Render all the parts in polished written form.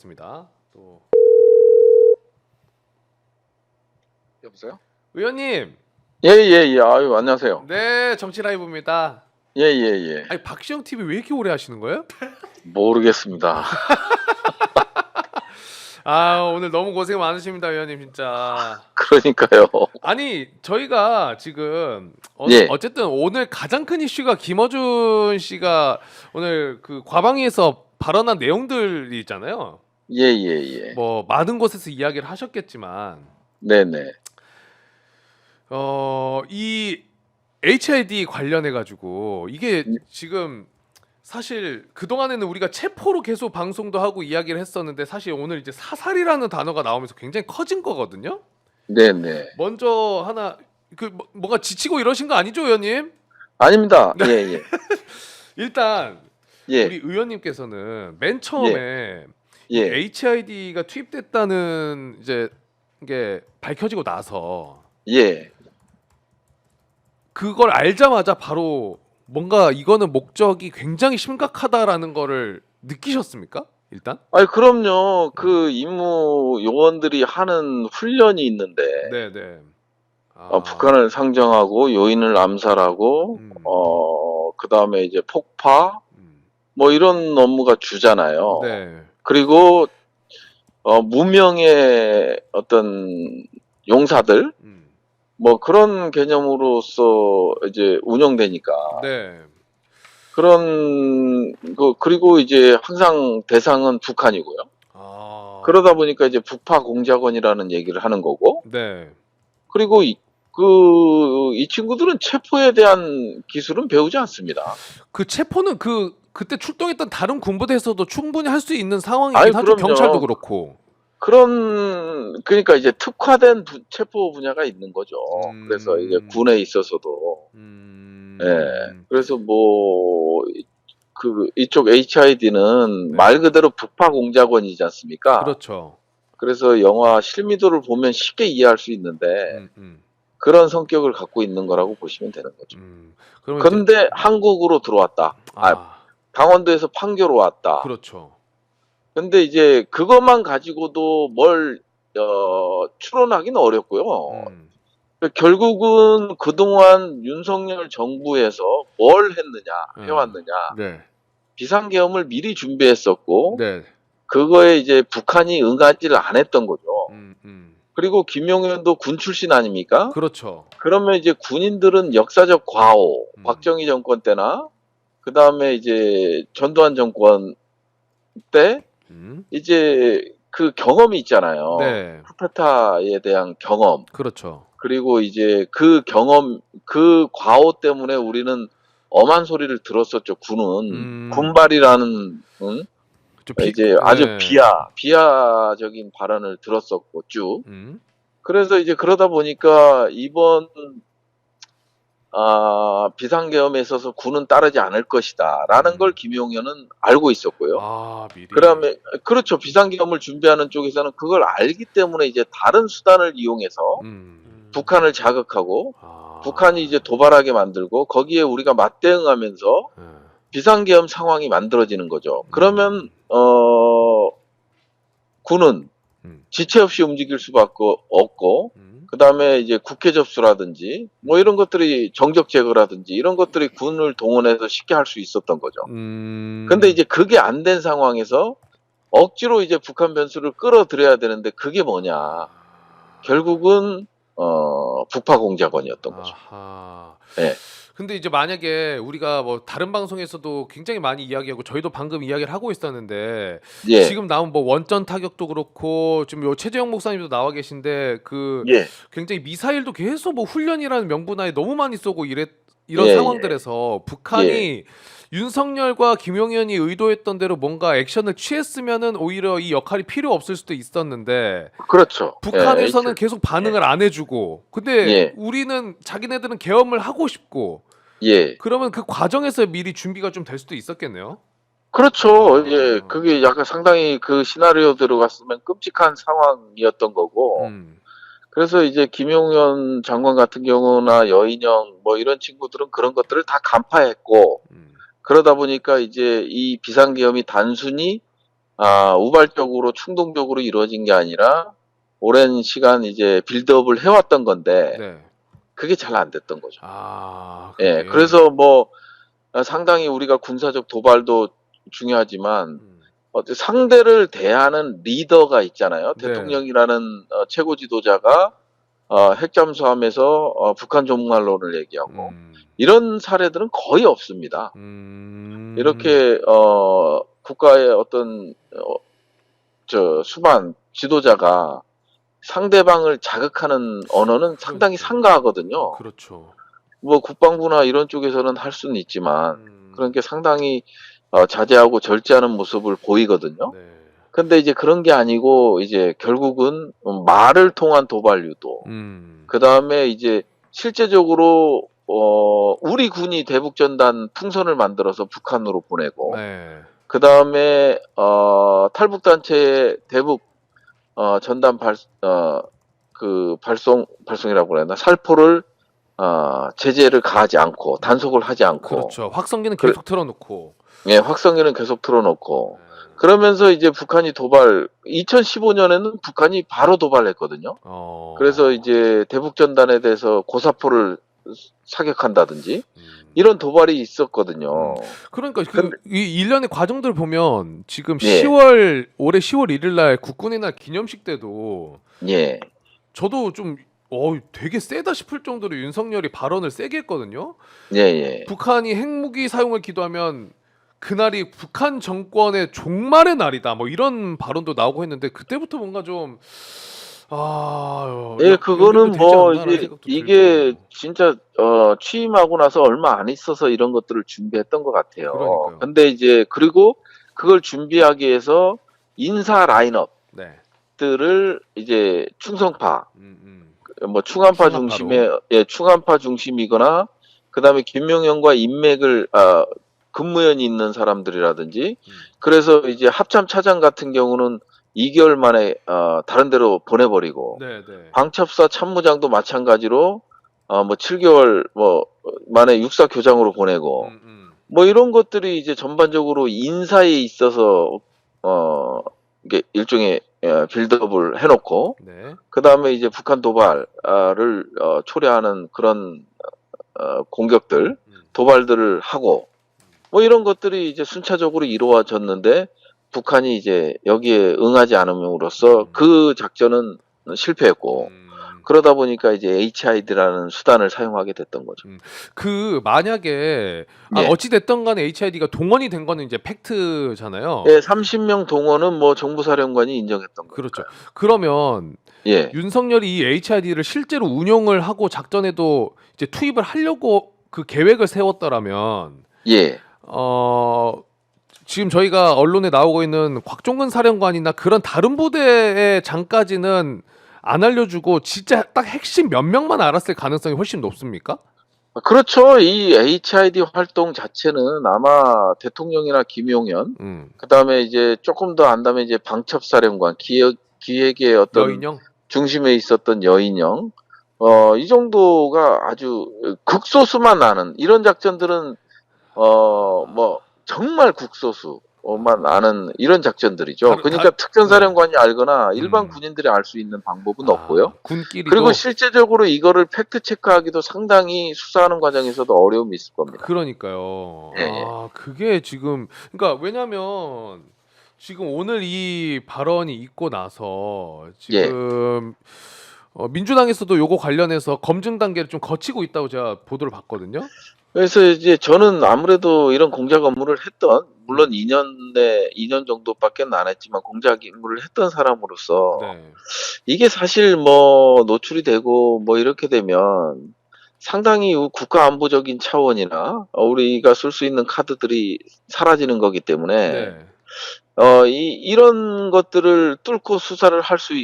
있습니다. 또 여보세요? 의원님, 예예예. 아유 안녕하세요. 네 정치 라이브입니다. 예예예. 아니 박시영 TV 왜 이렇게 오래 하시는 거예요? 모르겠습니다. 아 오늘 너무 고생 많으십니다, 의원님 진짜. 그러니까요. 아니 저희가 지금 예. 어쨌든 오늘 가장 큰 이슈가 김어준 씨가 오늘 그 과방위에서 발언한 내용들이 있잖아요. 예예예. 뭐 많은 곳에서 이야기를 하셨겠지만 네네. 이 HID 관련해 가지고 이게 지금 사실 그동안에는 우리가 체포로 계속 방송도 하고 이야기를 했었는데 사실 오늘 이제 사살이라는 단어가 나오면서 굉장히 커진 거거든요. 네네. 먼저 하나 뭐가 지치고 이러신 거 아니죠, 의원님? 아닙니다. 예예. 일단 예. 우리 의원님께서는 맨 예. 처음에 이 예. HID가 투입됐다는 이제 이게 밝혀지고 나서 예. 그걸 알자마자 바로 뭔가 이거는 목적이 굉장히 심각하다라는 거를 느끼셨습니까? 일단? 아이 그럼요. 그 임무 요원들이 하는 훈련이 있는데 네네. 북한을 상정하고 요인을 암살하고 그다음에 이제 폭파 뭐 이런 업무가 주잖아요. 네. 그리고 무명의 어떤 용사들 뭐 그런 개념으로서 이제 운영되니까 네. 그리고 이제 항상 대상은 북한이고요. 그러다 보니까 이제 북파 공작원이라는 얘기를 하는 거고, 네. 그리고 이 친구들은 체포에 대한 기술은 배우지 않습니다. 그 체포는 그때 출동했던 다른 군부대에서도 충분히 할 수 있는 상황이긴 아이, 하죠. 그럼요. 경찰도 그렇고. 그러니까 이제 특화된 체포 분야가 있는 거죠. 그래서 이제 군에 있어서도. 예. 그래서 이쪽 HID는 네. 말 그대로 북파 공작원이지 않습니까? 그렇죠. 그래서 영화 실미도를 보면 쉽게 이해할 수 있는데, 그런 성격을 갖고 있는 거라고 보시면 되는 거죠. 그런데 한국으로 들어왔다. 강원도에서 판교로 왔다. 그렇죠. 근데 이제 그것만 가지고도 뭘 추론하기는 어렵고요. 결국은 그동안 윤석열 정부에서 뭘 해왔느냐. 네. 비상계엄을 미리 준비했었고, 네. 그거에 이제 북한이 응하지를 안 했던 거죠. 그리고 김용현도 군 출신 아닙니까? 그렇죠. 그러면 이제 군인들은 역사적 과오, 박정희 정권 때나, 그 다음에 이제 전두환 정권 때, 이제 그 경험이 있잖아요. 네. 쿠데타에 대한 경험. 그렇죠. 그리고 이제 그 경험, 그 과오 때문에 우리는 엄한 소리를 들었었죠. 군발이라는, 이제 아주 비하적인 발언을 들었었고, 쭉. 그래서 이제 그러다 보니까 이번, 비상계엄에 있어서 군은 따르지 않을 것이다. 라는 걸 김용현은 알고 있었고요. 미리. 그다음에, 그렇죠. 비상계엄을 준비하는 쪽에서는 그걸 알기 때문에 이제 다른 수단을 이용해서 북한을 자극하고, 북한이 이제 도발하게 만들고, 거기에 우리가 맞대응하면서 비상계엄 상황이 만들어지는 거죠. 그러면, 군은 지체 없이 움직일 수밖에 없고, 그 다음에 이제 국회 접수라든지, 뭐 이런 것들이 정적 제거라든지, 이런 것들이 군을 동원해서 쉽게 할 수 있었던 거죠. 근데 이제 그게 안 된 상황에서 억지로 이제 북한 변수를 끌어들여야 되는데 그게 뭐냐. 결국은, 북파 공작원이었던 거죠. 네. 근데 이제 만약에 우리가 뭐 다른 방송에서도 굉장히 많이 이야기하고 저희도 방금 이야기를 하고 있었는데 예. 지금 나온 뭐 원전 타격도 그렇고 지금 요 최재형 목사님도 나와 계신데 예. 굉장히 미사일도 계속 뭐 훈련이라는 명분하에 너무 많이 쏘고 이런 예, 상황들에서 북한이 윤석열과 김용현이 의도했던 대로 뭔가 액션을 취했으면은 오히려 이 역할이 필요 없을 수도 있었는데 그렇죠. 북한에서는 계속 반응을 안 해주고 근데 우리는 자기네들은 계엄을 하고 싶고 그러면 그 과정에서 미리 준비가 좀 될 수도 있었겠네요. 그렇죠. 예, 그게 약간 상당히 그 시나리오대로 갔으면 끔찍한 상황이었던 거고. 그래서 이제 김용현 장관 같은 경우나 여인영 뭐 이런 친구들은 그런 것들을 다 간파했고, 그러다 보니까 이제 이 비상계엄이 단순히 우발적으로 충동적으로 이루어진 게 아니라 오랜 시간 이제 빌드업을 해왔던 건데 네. 그게 잘 안 됐던 거죠. 예, 그게. 그래서 뭐 상당히 우리가 군사적 도발도 중요하지만 상대를 대하는 리더가 있잖아요. 네. 대통령이라는 최고 지도자가 핵잠수함에서 북한 종말론을 얘기하고 이런 사례들은 거의 없습니다. 이렇게 국가의 어떤 수반 지도자가 상대방을 자극하는 언어는 상당히 그러니까요. 상가하거든요. 그렇죠. 뭐 국방부나 이런 쪽에서는 할 수는 있지만 그런 게 상당히 자제하고 절제하는 모습을 보이거든요. 네. 근데 이제 그런 게 아니고 이제 결국은 말을 통한 도발 유도. 그다음에 이제 실제적으로 우리 군이 대북전단 풍선을 만들어서 북한으로 보내고 네. 그다음에 탈북단체의 대북 전단 발송이라고 그랬나 살포를 제재를 가하지 않고 단속을 하지 않고 그렇죠. 확성기는 계속 틀어놓고. 예, 확성기는 계속 틀어놓고 그러면서 이제 북한이 2015년에는 북한이 바로 도발했거든요. 그래서 이제 대북전단에 대해서 고사포를 사격한다든지 이런 도발이 있었거든요. 그러니까 이 일련의 과정들 보면 지금 예. 올해 10월 1일 날 국군의 날 기념식 때도 예. 저도 좀 되게 세다 싶을 정도로 윤석열이 발언을 세게 했거든요. 예. 북한이 핵무기 사용을 기도하면 그날이 북한 정권의 종말의 날이다. 뭐 이런 발언도 나오고 했는데 그때부터 뭔가 좀 예, 그거는 뭐 이게 들고. 진짜 취임하고 나서 얼마 안 있어서 이런 것들을 준비했던 것 같아요. 그러니까요. 근데 이제 그리고 그걸 준비하기 위해서 인사 라인업들을 이제 충성파, 뭐 충암파 충암파 중심이거나 그다음에 김용현과 인맥을 근무연이 있는 사람들이라든지 그래서 이제 합참 차장 같은 경우는 2개월 만에 다른 데로 보내버리고 방첩사 참모장도 마찬가지로 뭐 7개월 만에 육사 교장으로 보내고 뭐 이런 것들이 이제 전반적으로 인사에 있어서 이게 일종의 빌드업을 해놓고 그 다음에 이제 북한 도발을 초래하는 그런 공격들 도발들을 하고 뭐 이런 것들이 이제 순차적으로 이루어졌는데 북한이 이제 여기에 응하지 않음으로써 그 작전은 실패했고 그러다 보니까 이제 HID라는 수단을 사용하게 됐던 거죠. 만약에 어찌 됐던 간에 HID가 동원이 된 거는 이제 팩트잖아요. 예, 30명 동원은 뭐 정부사령관이 인정했던 거죠. 그렇죠. 그러면 윤석열이 이 HID를 실제로 운용을 하고 작전에도 이제 투입을 하려고 그 계획을 세웠더라면 지금 저희가 언론에 나오고 있는 곽종근 사령관이나 그런 다른 부대의 장까지는 안 알려주고 진짜 딱 핵심 몇 명만 알았을 가능성이 훨씬 높습니까? 그렇죠. 이 HID 활동 자체는 아마 대통령이나 김용현, 그다음에 이제 조금 더 안다면 이제 방첩사령관, 기획의 어떤 여인영? 중심에 있었던 여인영, 이 정도가 아주 극소수만 아는 이런 작전들은 뭐 정말 극소수만 아는 이런 작전들이죠. 그러니까 특전사령관이 알거나 일반 군인들이 알 수 있는 방법은 없고요. 군끼리도. 그리고 실제적으로 이거를 팩트 체크하기도 상당히 수사하는 과정에서도 어려움이 있을 겁니다. 그러니까요. 예. 그게 지금 그러니까 왜냐면 지금 오늘 이 발언이 있고 나서 지금 민주당에서도 요거 관련해서 검증 단계를 좀 거치고 있다고 제가 보도를 봤거든요. 그래서 이제 저는 아무래도 이런 공작 업무를 했던 물론 2년 정도밖에 안 했지만 공작 임무를 했던 사람으로서 이게 사실 뭐 노출이 되고 뭐 이렇게 되면 상당히 국가 안보적인 차원이나 우리가 쓸 수 있는 카드들이 사라지는 거기 때문에 이런 것들을 뚫고 수사를 할 수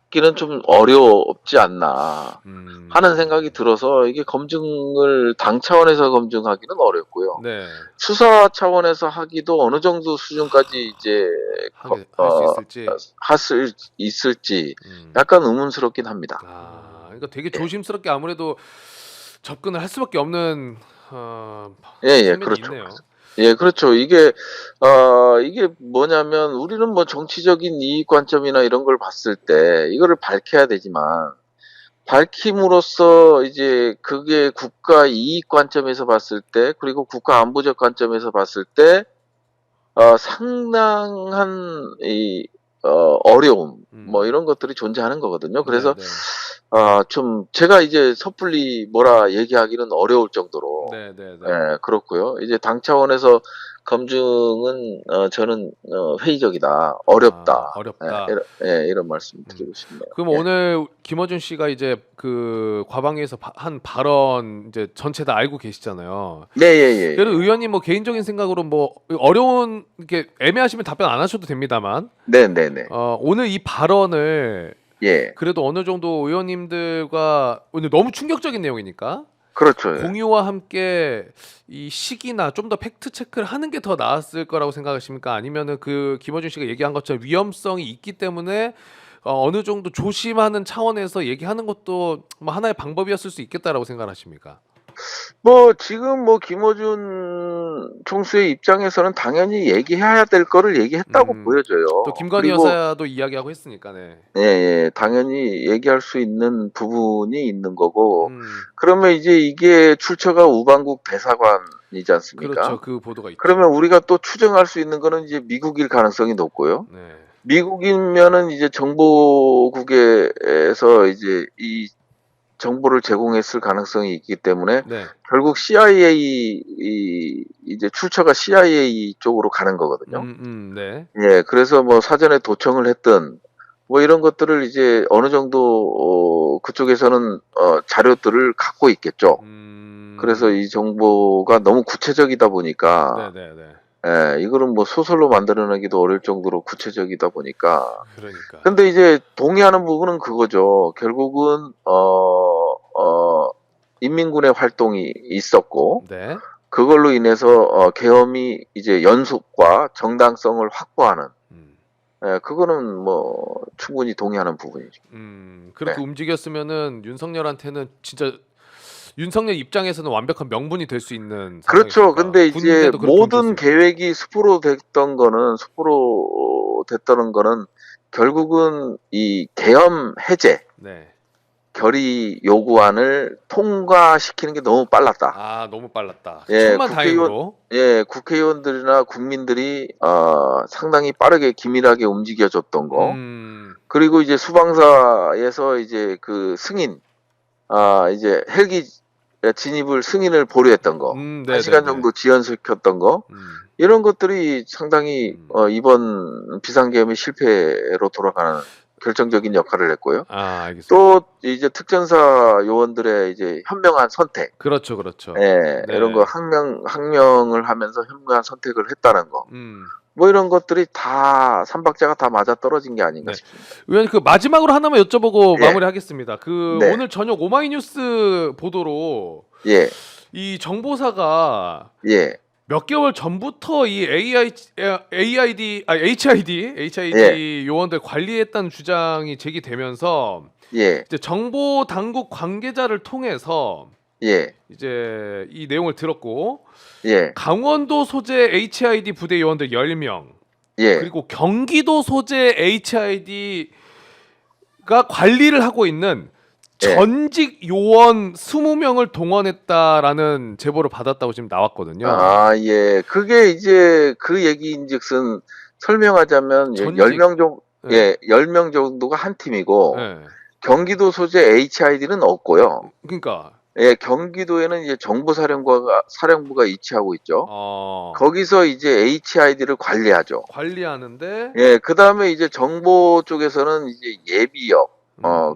기는 좀 어렵지 않나 하는 생각이 들어서 이게 검증을 당 차원에서 검증하기는 어렵고요. 수사 차원에서 하기도 어느 정도 수준까지 이제 할 수 있을지 약간 의문스럽긴 합니다. 그러니까 되게 조심스럽게 아무래도 접근을 할 수밖에 없는 그렇죠. 있네요. 예, 그렇죠. 이게 뭐냐면 우리는 뭐 정치적인 이익 관점이나 이런 걸 봤을 때 이거를 밝혀야 되지만 밝힘으로써 이제 그게 국가 이익 관점에서 봤을 때 그리고 국가 안보적 관점에서 봤을 때 상당한 어려움 뭐 이런 것들이 존재하는 거거든요. 그래서 네네. 좀 제가 이제 섣불리 뭐라 얘기하기는 어려울 정도로 네네네. 예, 그렇고요. 이제 당 차원에서 검증은 저는 회의적이다, 아, 어렵다. 어렵다. 이런 말씀 음. 드리고 싶네요. 그럼 예. 오늘 김어준 씨가 이제 그 과방위에서 한 발언 이제 전체 다 알고 계시잖아요. 네, 예, 예, 그래도 예. 의원님 뭐 개인적인 생각으로 뭐 어려운 이렇게 애매하시면 답변 안 하셔도 됩니다만 네, 네, 네. 오늘 이 발언을 예. 그래도 어느 정도 의원님들과 오늘 너무 충격적인 내용이니까 그렇죠. 예. 공유와 함께 이 시기나 좀 더 팩트 체크를 하는 게 더 나았을 거라고 생각하십니까? 아니면은 그 김어준 씨가 얘기한 것처럼 위험성이 있기 때문에 어느 정도 조심하는 차원에서 얘기하는 것도 뭐 하나의 방법이었을 수 있겠다라고 생각하십니까? 뭐 지금 뭐 김어준 총수의 입장에서는 당연히 얘기해야 될 거를 얘기했다고 음, 또 보여져요. 김건희 그리고 여사도 이야기하고 했으니까 네. 예, 예, 당연히 얘기할 수 있는 부분이 있는 거고, 음, 그러면 이제 이게 출처가 우방국 대사관이지 않습니까? 그렇죠. 그 보도가 있죠. 그러면 우리가 또 추정할 수 있는 거는 이제 미국일 가능성이 높고요. 네. 미국이면은 이제 정보국에서 이제 이 정보를 제공했을 가능성이 있기 때문에 네. 결국 CIA 이제 출처가 CIA 쪽으로 가는 거거든요. 네. 예, 그래서 뭐 사전에 도청을 했든 뭐 이런 것들을 이제 어느 정도 그쪽에서는 자료들을 갖고 있겠죠. 그래서 이 정보가 너무 구체적이다 보니까 네네네. 이거는 뭐 소설로 만들어내기도 어려울 정도로 구체적이다 보니까. 그러니까. 근데 이제 동의하는 부분은 그거죠. 결국은 인민군의 활동이 있었고 네. 그걸로 인해서 계엄이 이제 연속과 정당성을 확보하는 음. 그거는 뭐 충분히 동의하는 부분이죠. 그렇게 네. 움직였으면은 윤석열한테는 진짜 윤석열 입장에서는 완벽한 명분이 될 수 있는 그렇죠. 상황이니까 근데 이제 군대도 그렇게 움직일 수 모든 있고. 계획이 수포로 됐다는 거는 결국은 이 계엄 해제 네. 결의 요구안을 통과시키는 게 너무 빨랐다. 아, 너무 빨랐다. 예, 천만 다행으로. 국회의원들이나 국민들이 상당히 빠르게 기밀하게 움직여줬던 거. 그리고 이제 수방사에서 이제 그 승인, 이제 헬기 진입을 승인을 보류했던 거. 한 시간 네네네. 정도 지연시켰던 거. 이런 것들이 상당히 이번 비상계엄의 실패로 돌아가는 결정적인 역할을 했고요. 아, 알겠습니다. 또 이제 특전사 요원들의 이제 현명한 선택, 그렇죠, 그렇죠. 이런 거 네. 항명을 하면서 현명한 선택을 했다는 거. 음. 뭐 이런 것들이 다 삼박자가 다 맞아 떨어진 게 아닌가 네. 싶습니다. 의원님 그 마지막으로 하나만 여쭤보고 예, 마무리하겠습니다. 그 네, 오늘 저녁 오마이뉴스 보도로 예, 이 정보사가 예, 몇 개월 전부터 이 HID 예, 요원들 관리했다는 주장이 제기되면서 예, 이제 정보 당국 관계자를 통해서 예, 이제 이 내용을 들었고 예, 강원도 소재 HID 부대 요원들 10명 예, 그리고 경기도 소재 HID가 관리를 하고 있는 예. 전직 요원 20명을 동원했다라는 제보를 받았다고 지금 나왔거든요. 예. 그게 이제 그 얘기인즉슨 설명하자면 전직 10명 정도, 네. 10명 정도가 한 팀이고 네. 경기도 소재 HID는 없고요. 그러니까 예, 경기도에는 이제 사령부가 위치하고 있죠. 거기서 이제 HID를 관리하죠. 관리하는데 예, 그다음에 이제 정보 쪽에서는 이제 예비역,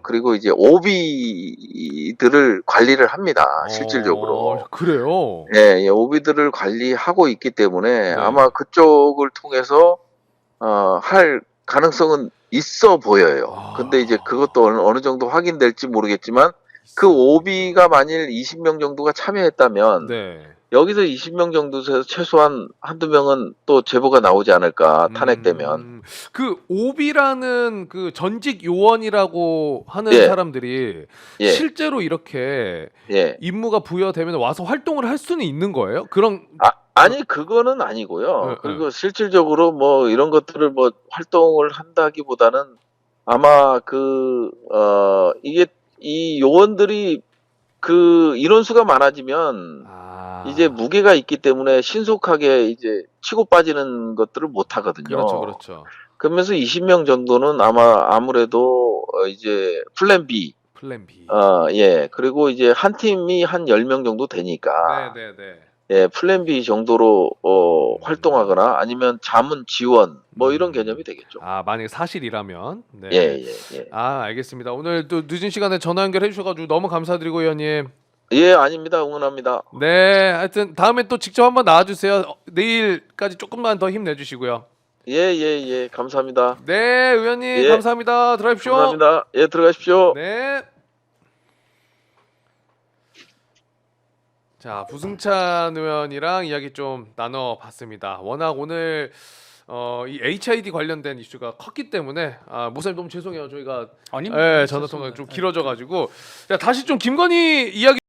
그리고 이제 오비들을 관리를 합니다. 실질적으로. 그래요. 예, 오비들을 관리하고 있기 때문에 네. 아마 그쪽을 통해서 할 가능성은 있어 보여요. 근데 이제 그것도 어느 정도 확인될지 모르겠지만 그 오비가 만일 20명 정도가 참여했다면 네. 여기서 20명 정도에서 최소한 한두 명은 또 제보가 나오지 않을까, 탄핵되면. 그 오비라는 그 전직 요원이라고 하는 예, 사람들이 예, 실제로 이렇게 예. 임무가 부여되면 와서 활동을 할 수는 있는 거예요? 그런 아니 그거는 아니고요. 네, 그리고 실질적으로 뭐 이런 것들을 뭐 활동을 한다기보다는 아마 이게 이 요원들이 그 인원수가 많아지면 이제 무게가 있기 때문에 신속하게 이제 치고 빠지는 것들을 못 하거든요. 그렇죠, 그렇죠. 그러면서 20명 정도는 아무래도 이제 플랜 B. 플랜 B. 예. 그리고 이제 한 팀이 한 10명 정도 되니까. 네, 네, 네. 예, 플랜 B 정도로 활동하거나 아니면 자문 지원 뭐 이런 개념이 되겠죠. 만약에 사실이라면. 네. 예, 예, 예. 알겠습니다. 오늘 또 늦은 시간에 전화 연결해 주셔가지고 너무 감사드리고 의원님. 예, 아닙니다. 응원합니다. 네, 하여튼 다음에 또 직접 한번 나와주세요. 내일까지 조금만 더 힘내주시고요. 예, 예, 예. 감사합니다. 네, 의원님 예. 감사합니다. 들어가십시오. 감사합니다. 예, 들어가십시오. 네. 자, 부승찬 의원이랑 이야기 좀 나눠봤습니다. 워낙 오늘 이 HID 관련된 이슈가 컸기 때문에 목사님 너무 죄송해요. 저희가 아니 전화 통화 좀 길어져가지고 자, 다시 좀 김건희 이야기.